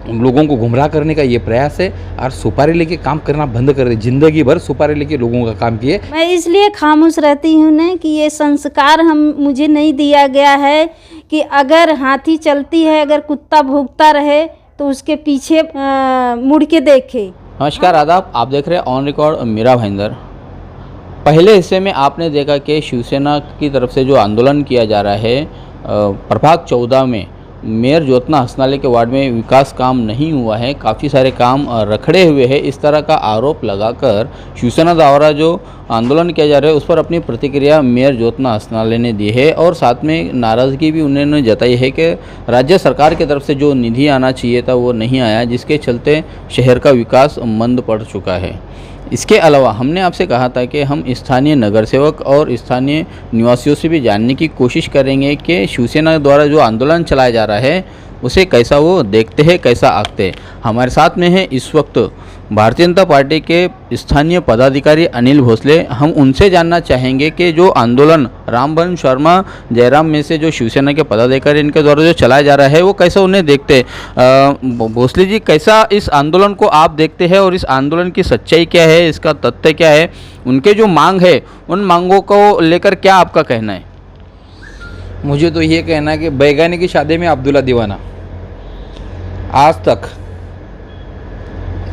लोगों को गुमराह करने का ये प्रयास है और सुपारी लेके काम करना बंद कर दे। जिंदगी भर सुपारी लेके लोगों का काम किए। मैं इसलिए खामोश रहती हूँ ना कि ये संस्कार मुझे नहीं दिया गया है कि अगर हाथी चलती है, अगर कुत्ता भौंकता रहे तो उसके पीछे मुड़ के देखे। नमस्कार, आदाब। आप देख रहे हैं ऑन रिकॉर्ड मीरा भाईंदर। पहले हिस्से में आपने देखा कि शिवसेना की तरफ से जो आंदोलन किया जा रहा है प्रभाग 14 में मेयर ज्योत्ना हंसनाले के वार्ड में विकास काम नहीं हुआ है, काफ़ी सारे काम रखड़े हुए हैं, इस तरह का आरोप लगाकर शिवसेना द्वारा जो आंदोलन किया जा रहा है उस पर अपनी प्रतिक्रिया मेयर ज्योत्ना हंसनाले ने दी है और साथ में नाराज़गी भी उन्होंने जताई है कि राज्य सरकार की तरफ से जो निधि आना चाहिए था वो नहीं आया, जिसके चलते शहर का विकास मंद पड़ चुका है। इसके अलावा हमने आपसे कहा था कि हम स्थानीय नगर सेवक और स्थानीय निवासियों से भी जानने की कोशिश करेंगे कि शिवसेना द्वारा जो आंदोलन चलाया जा रहा है उसे कैसा वो देखते हैं, कैसा आंकते हैं। हमारे साथ में है इस वक्त भारतीय जनता पार्टी के स्थानीय पदाधिकारी अनिल भोसले। हम उनसे जानना चाहेंगे कि जो आंदोलन रामबन शर्मा जयराम में से जो शिवसेना के पदाधिकारी इनके द्वारा जो चलाया जा रहा है वो कैसा उन्हें देखते हैं। भोसले जी, कैसा इस आंदोलन को आप देखते हैं और इस आंदोलन की सच्चाई क्या है, इसका तथ्य क्या है, उनके जो मांग है उन मांगों को लेकर क्या आपका कहना है? मुझे तो ये कहना है कि बैगानी की शादी में अब्दुल्ला दीवाना। आज तक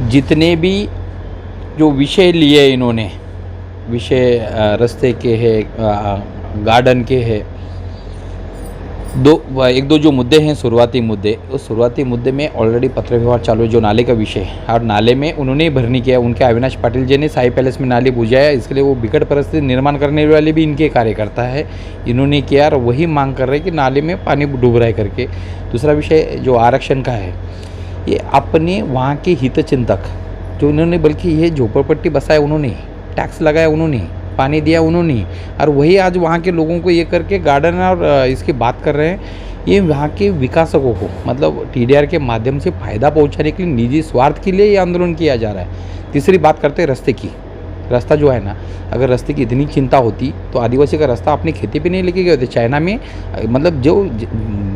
जितने भी जो विषय लिए इन्होंने, विषय रास्ते के है, गार्डन के है, एक दो जो मुद्दे हैं शुरुआती मुद्दे, उस शुरुआती मुद्दे में ऑलरेडी पत्र व्यवहार चालू है जो नाले का विषय है और नाले में उन्होंने भरनी किया। उनके अविनाश पाटिल जी ने साई पैलेस में नाली बुझाया, इसके लिए वो विकट परिस्थिति निर्माण करने वाले भी इनके कार्यकर्ता है, इन्होंने किया और वही मांग कर रहे हैं कि नाले में पानी डूब रहा है करके। दूसरा विषय जो आरक्षण का है, ये अपने वहाँ के हितचिंतक जो इन्होंने, बल्कि ये झोपड़पट्टी बसाया उन्होंने, टैक्स लगाया उन्होंने, पानी दिया उन्होंने, और वही आज वहाँ के लोगों को ये करके गार्डन और इसकी बात कर रहे हैं। ये वहाँ के विकासकों को मतलब टीडीआर के माध्यम से फ़ायदा पहुँचाने के लिए, निजी स्वार्थ के लिए ये आंदोलन किया जा रहा है। तीसरी बात करते हैं रास्ते की। रास्ता जो है ना, अगर रास्ते की इतनी चिंता होती तो आदिवासी का रास्ता अपनी खेती पे नहीं लेके गए होते। चाइना में मतलब जो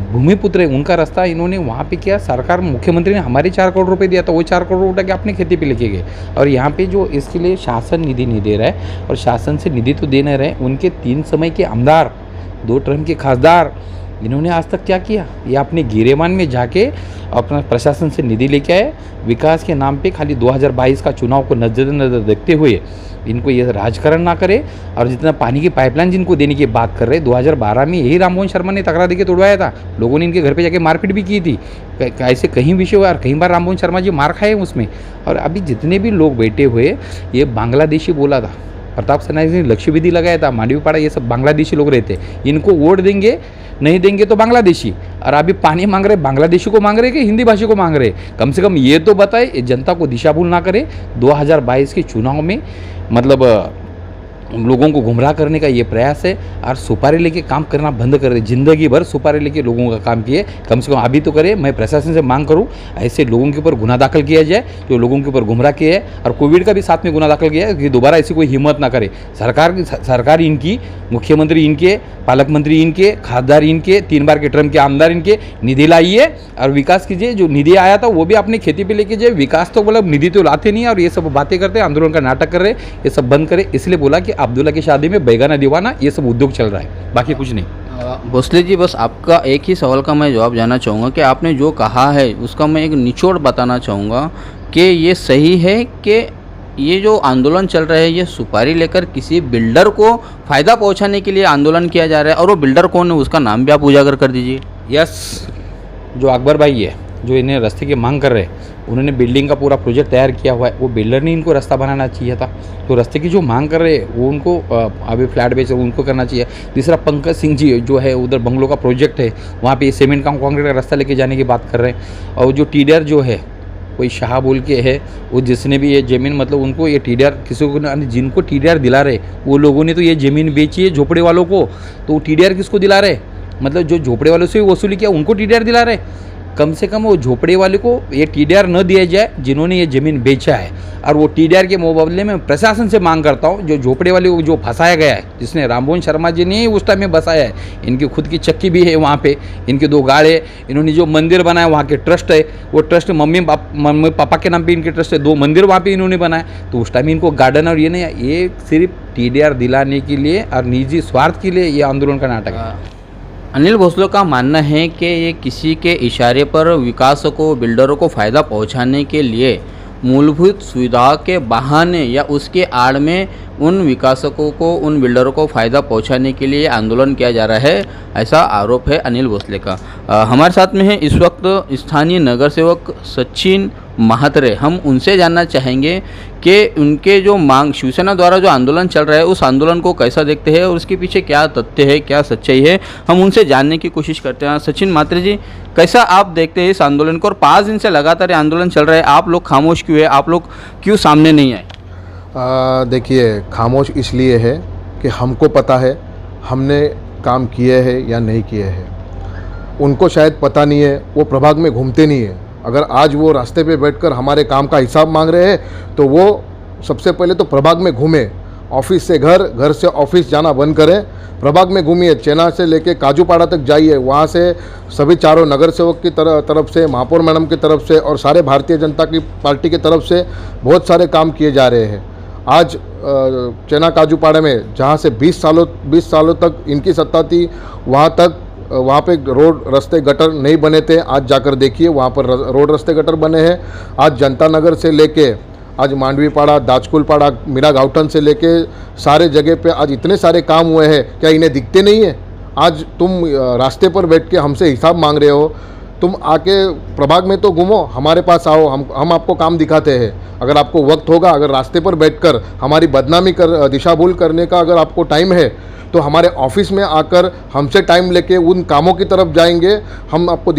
भूमिपुत्र है उनका रास्ता इन्होंने वहाँ पे किया। सरकार, मुख्यमंत्री ने हमारे 4 करोड़ रुपए दिया था, वो 4 करोड़ उठा के अपनी खेती पे लेके गए। और यहाँ पे जो इसके लिए शासन निधि नहीं दे रहा है और शासन से निधि तो दे नहीं रहे, उनके 3 समय के आमदार, 2 टर्म के खासदार, इन्होंने आज तक क्या किया? ये अपने गिरेबान में जाके अपना प्रशासन से निधि लेके आए। विकास के नाम पे खाली 2022 का चुनाव को नज़र देखते हुए इनको ये राजकारण ना करे। और जितना पानी की पाइपलाइन जिनको देने की बात कर रहे, 2012 में यही राममोहन शर्मा ने तकरार देके तोड़वाया था। लोगों ने इनके घर पे जाके मारपीट भी की थी। ऐसे कहीं विषय हुआ और कई बार राममोहन शर्मा जी मार खाए उसमें। और अभी जितने भी लोग बैठे हुए, ये बांग्लादेशी बोला था, प्रताप सरनाईक ने लक्ष्य विधि लगाया था, मांडवीपाड़ा, ये सब बांग्लादेशी लोग रहते। इनको वोट देंगे, नहीं देंगे तो बांग्लादेशी। और अभी पानी मांग रहे, बांग्लादेशी को मांग रहे कि हिंदी भाषी को मांग रहे? कम से कम ये तो बताए, जनता को दिशा भूल ना करे। 2022 के चुनाव में मतलब लोगों को गुमराह करने का ये प्रयास है और सुपारी लेके काम करना बंद कर दे। जिंदगी भर सुपारी लेके लोगों का काम किए, कम से कम अभी तो करे। मैं प्रशासन से मांग करूं ऐसे लोगों के ऊपर गुना दाखिल किया जाए जो लोगों के ऊपर गुमराह किए है, और कोविड का भी साथ में गुना दाखिल किया है कि दोबारा ऐसी कोई हिम्मत ना करे। सरकार इनकी, मुख्यमंत्री इनके, पालक मंत्री इनके, खासदार इनके, 3 बार के टर्म के आमदार इनके, निधि लाइए और विकास कीजिए। जो निधि आया था वो भी अपनी खेती पे लेके जाए। विकास तो मतलब निधि तो लाते नहीं और ये सब बातें करते हैं, आंदोलन का नाटक कर रहे हैं, ये सब बंद करे। इसलिए बोला कि अब्दुल्ला की शादी में बैगाना दीवाना, ये सब उद्योग चल रहा है, बाकी कुछ नहीं। भोसले जी, बस आपका एक ही सवाल का मैं जवाब जानना चाहूँगा कि आपने जो कहा है उसका मैं एक निचोड़ बताना चाहूँगा कि ये सही है कि ये जो आंदोलन चल रहा है ये सुपारी लेकर किसी बिल्डर को फ़ायदा पहुंचाने के लिए आंदोलन किया जा रहा है, और वो बिल्डर कौन है उसका नाम भी आप उजागर कर दीजिए। यस, जो अकबर भाई है, जो इन्हें रास्ते की मांग कर रहे हैं, उन्होंने बिल्डिंग का पूरा प्रोजेक्ट तैयार किया हुआ है। वो बिल्डर ने इनको रास्ता बनाना चाहिए था। तो रास्ते की जो मांग कर रहे हैं वो उनको अभी फ्लैट बेच रहे उनको करना चाहिए। तीसरा, पंकज सिंह जी जो है उधर बंगलों का प्रोजेक्ट है, वहाँ पे सीमेंट का कंक्रीट का रास्ता लेके जाने की बात कर रहे हैं। और जो टीडीआर जो है, कोई शाह बोल के है, वो जिसने भी ये ज़मीन मतलब उनको ये टीडीआर, किसी को जिनको टीडीआर दिला रहे वो लोगों ने तो ये ज़मीन बेची है झोपड़े वालों को, तो टीडीआर किसको दिला रहे? मतलब जो झोपड़े वालों से वसूली किया उनको टीडीआर दिला रहे। कम से कम वो झोपड़े वाले को ये टीडीआर न दिया जाए जिन्होंने ये ज़मीन बेचा है। और वो टीडीआर के मुकाबले में प्रशासन से मांग करता हूँ, जो झोपड़े वाले को जो फंसाया गया है, जिसने राममोहन शर्मा जी ने उस टाइम में बसाया है, इनकी खुद की चक्की भी है वहाँ पे, इनके 2 गाड़े, इन्होंने जो मंदिर बनाया वहाँ के ट्रस्ट है, वो ट्रस्ट मम्मी पापा के नाम पे इनके ट्रस्ट है, 2 मंदिर वहाँ पे इन्होंने बनाए। तो उस टाइम इनको गार्डन और ये सिर्फ टीडीआर दिलाने के लिए और निजी स्वार्थ के लिए ये आंदोलन का नाटक है। अनिल भोसले का मानना है कि ये किसी के इशारे पर विकास को, बिल्डरों को फ़ायदा पहुंचाने के लिए मूलभूत सुविधा के बहाने या उसके आड़ में उन विकासकों को, उन बिल्डरों को फ़ायदा पहुंचाने के लिए आंदोलन किया जा रहा है, ऐसा आरोप है अनिल भोसले का। हमारे साथ में है इस वक्त स्थानीय नगर सेवक सचिन महात्रे। हम उनसे जानना चाहेंगे कि उनके जो मांग, शिवसेना द्वारा जो आंदोलन चल रहा है उस आंदोलन को कैसा देखते हैं और उसके पीछे क्या तथ्य है, क्या सच्चाई है, हम उनसे जानने की कोशिश करते हैं। सचिन महात्रे जी, कैसा आप देखते हैं इस आंदोलन को, और 5 दिन से लगातार ये आंदोलन चल रहा है, आप लोग खामोश क्यों है, आप लोग क्यों सामने नहीं आए? देखिए, खामोश इसलिए है कि हमको पता है हमने काम किए हैं या नहीं किए हैं, उनको शायद पता नहीं है, वो प्रभाग में घूमते नहीं है। अगर आज वो रास्ते पे बैठकर हमारे काम का हिसाब मांग रहे हैं तो वो सबसे पहले तो प्रभाग में घूमे, ऑफिस से घर, घर से ऑफिस जाना बंद करें, प्रभाग में घूमिए, चेना से लेके काजूपाड़ा तक जाइए, वहाँ से सभी चारों नगर सेवक की तरफ से, महापौर मैडम की तरफ से और सारे भारतीय जनता की पार्टी की तरफ से बहुत सारे काम किए जा रहे हैं। आज चेना काजूपाड़ा में जहाँ से 20 सालों तक इनकी सत्ता थी, वहाँ पे रोड रास्ते गटर नहीं बने थे, आज जाकर देखिए वहाँ पर रोड रास्ते गटर बने हैं। आज जनता नगर से लेके आज मांडवी पाड़ा, दाजकुल पाड़ा, मीरा गाउटन से लेके सारे जगह पे आज इतने सारे काम हुए हैं, क्या इन्हें दिखते नहीं है? आज तुम रास्ते पर बैठ के हमसे हिसाब मांग रहे हो, तुम आके प्रभाग में तो घूमो, हमारे पास आओ, हम आपको काम दिखाते हैं। अगर आपको वक्त होगा, अगर रास्ते पर बैठकर हमारी बदनामी दिशा भूल करने का अगर आपको टाइम है तो हमारे ऑफिस में आकर हमसे टाइम लेके उन कामों की तरफ जाएंगे। हम आपको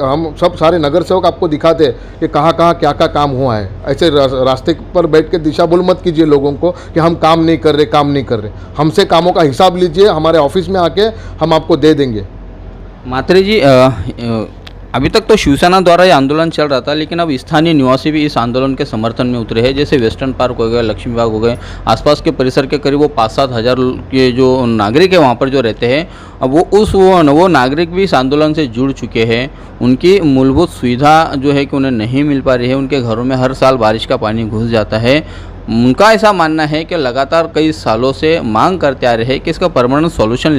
हम सब सारे नगर सेवक आपको दिखाते कि कहाँ क्या काम हुआ है। ऐसे रास्ते पर बैठ के दिशा भूल मत कीजिए लोगों को कि हम काम नहीं कर रहे। हमसे कामों का हिसाब लीजिए, हमारे ऑफिस में आके हम आपको दे देंगे। महात्रे जी, अभी तक तो शिवसेना द्वारा ये आंदोलन चल रहा था, लेकिन अब स्थानीय निवासी भी इस आंदोलन के समर्थन में उतरे हैं। जैसे वेस्टर्न पार्क हो गया, लक्ष्मी बाग हो गए, आसपास के परिसर के करीब वो 5-7 हज़ार के जो नागरिक है वहाँ पर जो रहते हैं, अब वो नागरिक भी इस आंदोलन से जुड़ चुके हैं। उनकी मूलभूत सुविधा जो है कि उन्हें नहीं मिल पा रही है, उनके घरों में हर साल बारिश का पानी घुस जाता है। उनका ऐसा मानना है कि लगातार कई सालों से मांग करते आ रहे हैं कि इसका परमानेंट सॉल्यूशन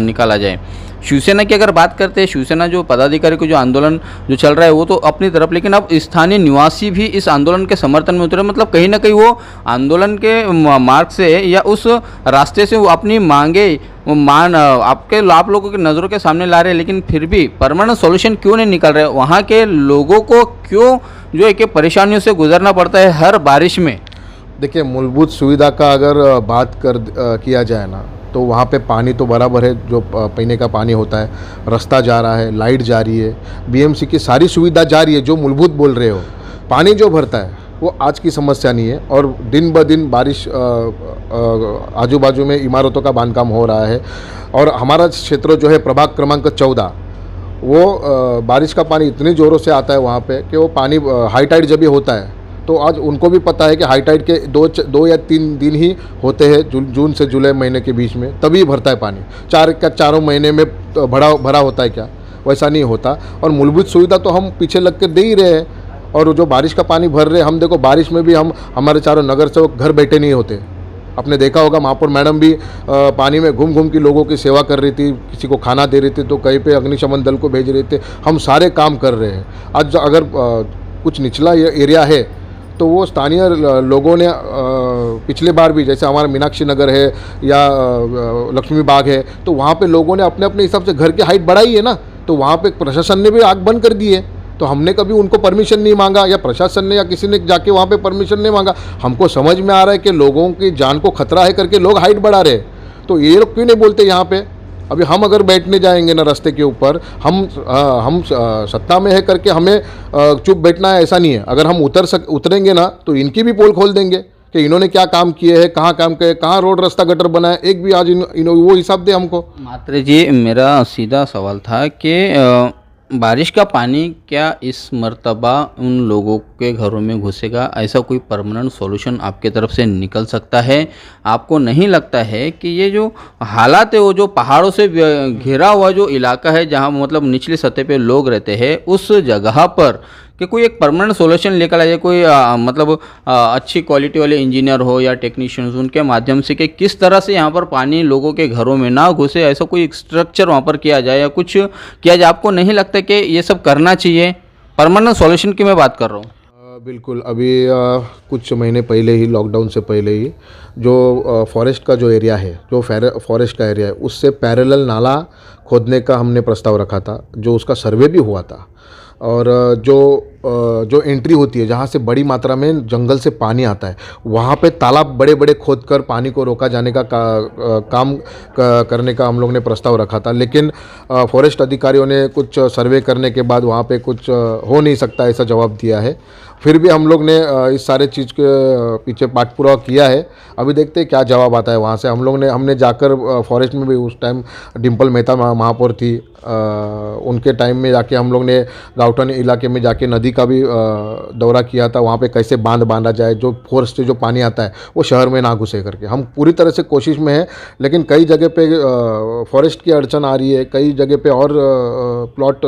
निकाला जाए। शिवसेना की अगर बात करते हैं, शिवसेना जो पदाधिकारी को जो आंदोलन जो चल रहा है वो तो अपनी तरफ, लेकिन अब स्थानीय निवासी भी इस आंदोलन के समर्थन में उतरे। मतलब कहीं ना कहीं वो आंदोलन के मार्ग से या उस रास्ते से वो अपनी मांगे आप लोगों की नज़रों के सामने ला रहे हैं, लेकिन फिर भी परमानेंट सॉल्यूशन क्यों नहीं निकल रहे? वहाँ के लोगों को क्यों जो है कि परेशानियों से गुजरना पड़ता है हर बारिश में? देखिए, मूलभूत सुविधा का अगर बात किया जाए ना, तो वहाँ पे पानी तो बराबर है, जो पीने का पानी होता है, रास्ता जा रहा है, लाइट जा रही है, बीएमसी की सारी सुविधा जा रही है। जो मूलभूत बोल रहे हो, पानी जो भरता है वो आज की समस्या नहीं है, और दिन ब दिन बारिश आजू बाजू में इमारतों का बांधकाम हो रहा है। और हमारा क्षेत्र जो है प्रभाग क्रमांक 14, वो बारिश का पानी इतनी ज़ोरों से आता है वहाँ पे कि वो पानी हाई टाइड जब भी होता है तो आज उनको भी पता है कि हाई टाइड के 2 या 3 दिन ही होते हैं जून से जुलाई महीने के बीच में, तभी भरता है पानी। चारों महीने में भरा होता है क्या? वैसा नहीं होता। और मूलभूत सुविधा तो हम पीछे लग कर दे ही रहे हैं। और जो बारिश का पानी भर रहे, हम देखो बारिश में भी हमारे चारों नगर सेवक घर बैठे नहीं होते। आपने देखा होगा महापौर मैडम भी पानी में घूम के लोगों की सेवा कर रही थी, किसी को खाना दे रही थी, तो कहीं पे अग्निशमन दल को भेज रहे थे। हम सारे काम कर रहे हैं। आज अगर कुछ निचला एरिया है तो वो स्थानीय लोगों ने पिछले बार भी, जैसे हमारा मीनाक्षी नगर है या लक्ष्मी बाग है, तो वहाँ पे लोगों ने अपने अपने हिसाब से घर की हाइट बढ़ाई है ना, तो वहाँ पे प्रशासन ने भी आग बंद कर दी है। तो हमने कभी उनको परमिशन नहीं मांगा, या प्रशासन ने या किसी ने जाके वहाँ पे परमिशन नहीं मांगा। हमको समझ में आ रहा है कि लोगों की जान को खतरा है करके लोग हाइट बढ़ा रहे, तो ये लोग क्यों नहीं बोलते यहाँ पे? अभी हम अगर बैठने जाएंगे ना रास्ते के ऊपर, हम सत्ता में है करके हमें चुप बैठना है, ऐसा नहीं है। अगर हम उतरेंगे ना तो इनकी भी पोल खोल देंगे कि इन्होंने क्या काम किए हैं, कहाँ काम किए, कहाँ रोड रास्ता गटर बनाया, एक भी आज वो हिसाब दे हमको। महात्रे जी, मेरा सीधा सवाल था कि बारिश का पानी क्या इस मर्तबा उन लोगों के घरों में घुसेगा? ऐसा कोई परमानेंट सॉल्यूशन आपके तरफ से निकल सकता है? आपको नहीं लगता है कि ये जो हालात है वो जो पहाड़ों से घिरा हुआ जो इलाका है जहाँ मतलब निचली सतह पे लोग रहते हैं उस जगह पर कि कोई एक परमानेंट सॉल्यूशन लेकर आए, कोई अच्छी क्वालिटी वाले इंजीनियर हो या टेक्नीशियंस उनके माध्यम से कि किस तरह से यहाँ पर पानी लोगों के घरों में ना घुसे, ऐसा कोई स्ट्रक्चर वहाँ पर किया जाए या कुछ किया जाए? आपको नहीं लगता कि ये सब करना चाहिए? परमानेंट सॉल्यूशन की मैं बात कर रहा हूँ। बिल्कुल। अभी कुछ महीने पहले ही, लॉकडाउन से पहले ही, जो फॉरेस्ट का जो एरिया है, जो फॉरेस्ट का एरिया है, उससे पैरेलल नाला खोदने का हमने प्रस्ताव रखा था, जो उसका सर्वे भी हुआ था। और जो एंट्री होती है, जहाँ से बड़ी मात्रा में जंगल से पानी आता है, वहाँ पे तालाब बड़े बड़े खोद कर पानी को रोका जाने का काम करने का हम लोग ने प्रस्ताव रखा था। लेकिन फॉरेस्ट अधिकारियों ने कुछ सर्वे करने के बाद वहाँ पे कुछ हो नहीं सकता ऐसा जवाब दिया है। फिर भी हम लोग ने इस सारे चीज़ के पीछे पाठपुरावा किया है। अभी देखते हैं क्या जवाब आता है वहाँ से। हमने जाकर फॉरेस्ट में भी, उस टाइम डिम्पल मेहता महापौर थी, उनके टाइम में जाके हम लोग ने गाउटन इलाके में जाके नदी का भी दौरा किया था। वहाँ पे कैसे बांध बांधा जाए, जो फॉरेस्ट से जो पानी आता है वो शहर में ना घुसे करके। हम पूरी तरह से कोशिश में हैं, लेकिन कई जगह पे फॉरेस्ट की अड़चन आ रही है, कई जगह पे और प्लॉट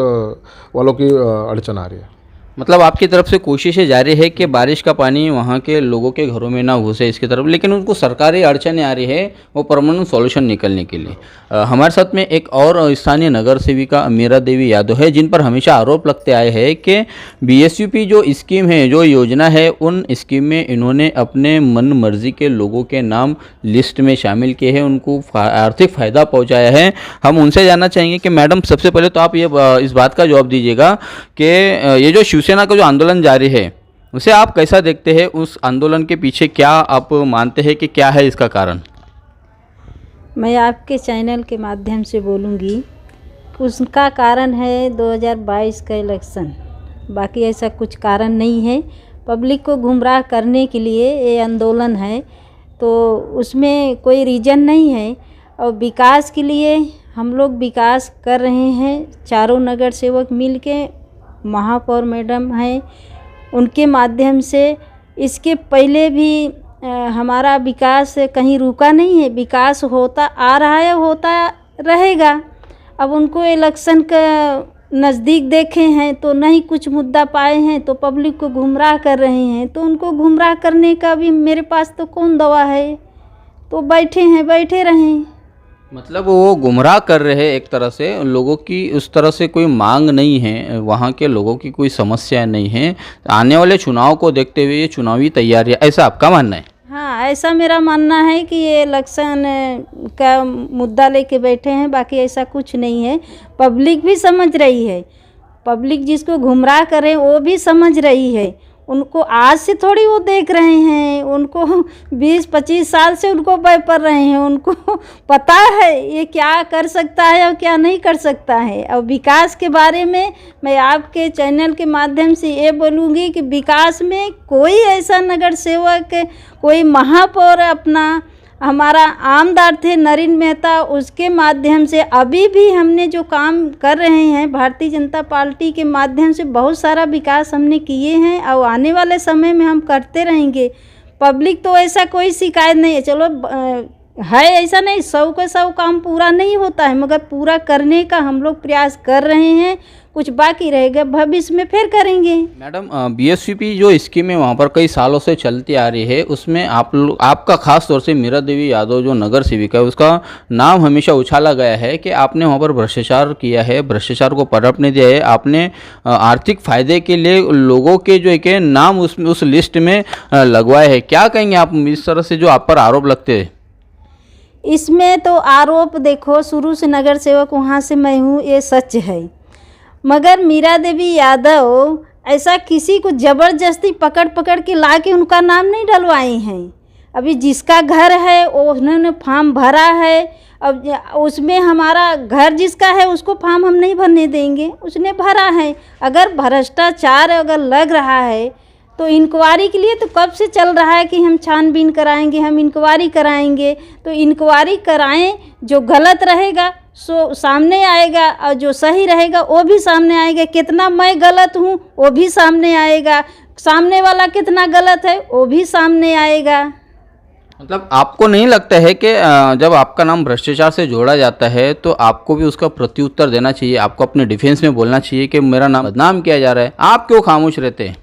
वालों की अड़चन आ रही है। मतलब आपकी तरफ से कोशिशें जारी है कि बारिश का पानी वहाँ के लोगों के घरों में ना घुसे इसकी तरफ, लेकिन उनको सरकारी अड़चनें आ रही है वो परमानेंट सॉल्यूशन निकलने के लिए। हमारे साथ में एक और स्थानीय नगर सेविका मीरा देवी यादव है, जिन पर हमेशा आरोप लगते आए हैं कि बीएसयूपी जो स्कीम है, जो योजना है, उन स्कीम में इन्होंने अपने मन मर्जी के लोगों के नाम लिस्ट में शामिल किए हैं, उनको आर्थिक फ़ायदा पहुँचाया है। हम उनसे जानना चाहेंगे कि मैडम, सबसे पहले तो आप ये इस बात का जवाब दीजिएगा कि ये जो शिवसेना का जो आंदोलन जारी है उसे आप कैसा देखते हैं? उस आंदोलन के पीछे क्या आप मानते हैं कि क्या है इसका कारण? मैं आपके चैनल के माध्यम से बोलूँगी, उसका कारण है 2022 का इलेक्शन। बाकी ऐसा कुछ कारण नहीं है। पब्लिक को गुमराह करने के लिए ये आंदोलन है, तो उसमें कोई रीज़न नहीं है। और विकास के लिए हम लोग विकास कर रहे हैं, चारों नगर सेवक मिल के, महापौर मैडम हैं, उनके माध्यम से। इसके पहले भी हमारा विकास कहीं रुका नहीं है, विकास होता आ रहा है, होता रहेगा। अब उनको इलेक्शन का नज़दीक देखे हैं तो नहीं कुछ मुद्दा पाए हैं, तो पब्लिक को गुमराह कर रहे हैं। तो उनको गुमराह करने का भी मेरे पास तो कौन दवा है, तो बैठे रहें। मतलब वो गुमराह कर रहे हैं एक तरह से, लोगों की उस तरह से कोई मांग नहीं है, वहाँ के लोगों की कोई समस्या नहीं है। आने वाले चुनाव को देखते हुए ये चुनावी तैयारियाँ, ऐसा आपका मानना है? हाँ, ऐसा मेरा मानना है कि ये इलेक्शन का मुद्दा लेके बैठे हैं, बाकी ऐसा कुछ नहीं है। पब्लिक भी समझ रही है, पब्लिक जिसको गुमराह कर रहे हैं वो भी समझ रही है। उनको आज से थोड़ी वो देख रहे हैं, उनको 20-25 साल से उनको पढ़ रहे हैं, उनको पता है ये क्या कर सकता है और क्या नहीं कर सकता है। और विकास के बारे में मैं आपके चैनल के माध्यम से ये बोलूँगी कि विकास में कोई ऐसा नगर सेवक, कोई महापौर, अपना हमारा आमदार थे नरेंद्र मेहता, उसके माध्यम से अभी भी हमने जो काम कर रहे हैं भारतीय जनता पार्टी के माध्यम से बहुत सारा विकास हमने किए हैं और आने वाले समय में हम करते रहेंगे। पब्लिक तो ऐसा कोई शिकायत नहीं है, चलो है ऐसा नहीं, 100 का 100 काम पूरा नहीं होता है, मगर पूरा करने का हम लोग प्रयास कर रहे हैं। कुछ बाकी रहेगा भविष्य में फिर करेंगे। मैडम, बीएसयूपी जो स्कीम है वहाँ पर कई सालों से चलती आ रही है, उसमें आपका खास तौर से मीरा देवी यादव जो नगर सेविका है उसका नाम हमेशा उछाला गया है कि आपने वहाँ पर भ्रष्टाचार किया है, भ्रष्टाचार को पनपने दिया है, आपने आर्थिक फायदे के लिए लोगों के जो एक नाम उस लिस्ट में लगवाए हैं। क्या कहेंगे आप इस तरह से जो आप पर आरोप लगते हैं? इसमें तो आरोप देखो, शुरू से नगर सेवक वहाँ से मैं हूँ, ये सच है। मगर मीरा देवी यादव ऐसा किसी को ज़बरदस्ती पकड़ के ला के उनका नाम नहीं डलवाए हैं। अभी जिसका घर है उन्होंने फॉर्म भरा है, अब उसमें हमारा घर जिसका है उसको फॉर्म हम नहीं भरने देंगे, उसने भरा है। अगर भ्रष्टाचार अगर लग रहा है तो इंक्वायरी के लिए तो कब से चल रहा है कि हम छानबीन कराएंगे, हम इंक्वायरी कराएंगे। तो इंक्वायरी कराएं, जो गलत रहेगा सामने आएगा और जो सही रहेगा वो भी सामने आएगा। कितना मैं गलत हूँ वो भी सामने आएगा, सामने वाला कितना गलत है वो भी सामने आएगा। मतलब आपको नहीं लगता है कि जब आपका नाम भ्रष्टाचार से जोड़ा जाता है तो आपको भी उसका प्रत्युत्तर देना चाहिए, आपको अपने डिफेंस में बोलना चाहिए कि मेरा नाम बदनाम किया जा रहा है, आप क्यों खामोश रहते हैं?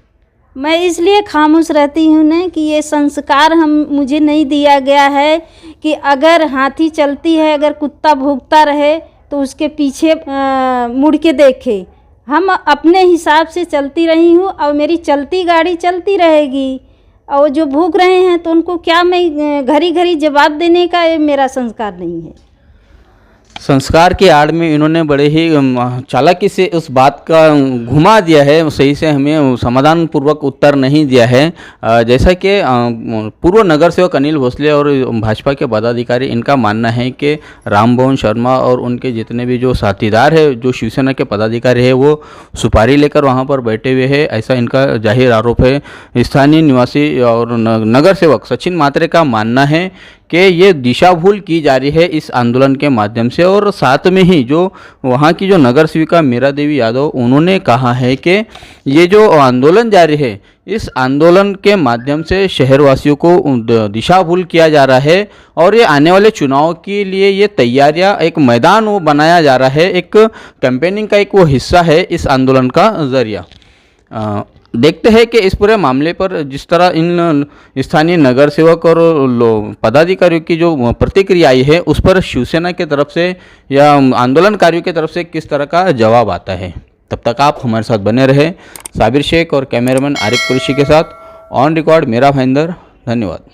मैं इसलिए खामोश रहती हूँ ना कि ये संस्कार मुझे नहीं दिया गया है कि अगर हाथी चलती है, अगर कुत्ता भौंकता रहे तो उसके पीछे मुड़ के देखे। हम अपने हिसाब से चलती रही हूँ और मेरी चलती गाड़ी चलती रहेगी। और जो भूख रहे हैं तो उनको क्या मैं घड़ी घड़ी जवाब देने का मेरा संस्कार नहीं है। संस्कार की आड़ में इन्होंने बड़े ही चालाकी से उस बात का घुमा दिया है, सही से हमें समाधान पूर्वक उत्तर नहीं दिया है। जैसा कि पूर्व नगर सेवक अनिल भोसले और भाजपा के पदाधिकारी, इनका मानना है कि रामभवन शर्मा और उनके जितने भी जो साथीदार है, जो शिवसेना के पदाधिकारी है, वो सुपारी लेकर वहाँ पर बैठे हुए हैं, ऐसा इनका जाहिर आरोप है। स्थानीय निवासी और नगर सेवक सचिन मात्रे का मानना है कि ये दिशा भूल की जा रही है इस आंदोलन के माध्यम से। और साथ में ही जो वहाँ की जो नगर सेविका मीरा देवी यादव, उन्होंने कहा है कि ये जो आंदोलन जारी है, इस आंदोलन के माध्यम से शहरवासियों को दिशा भूल किया जा रहा है और ये आने वाले चुनाव के लिए ये तैयारियां, एक मैदान वो बनाया जा रहा है, एक कैंपेनिंग का एक वो हिस्सा है इस आंदोलन का जरिया। देखते हैं कि इस पूरे मामले पर जिस तरह इन स्थानीय नगर सेवक और पदाधिकारियों की जो प्रतिक्रिया आई है, उस पर शिवसेना की तरफ से या आंदोलनकारियों की तरफ से किस तरह का जवाब आता है। तब तक आप हमारे साथ बने रहे। साबिर शेख और कैमरामैन आरिफ कुरैशी के साथ ऑन रिकॉर्ड मेरा भाईंदर। धन्यवाद।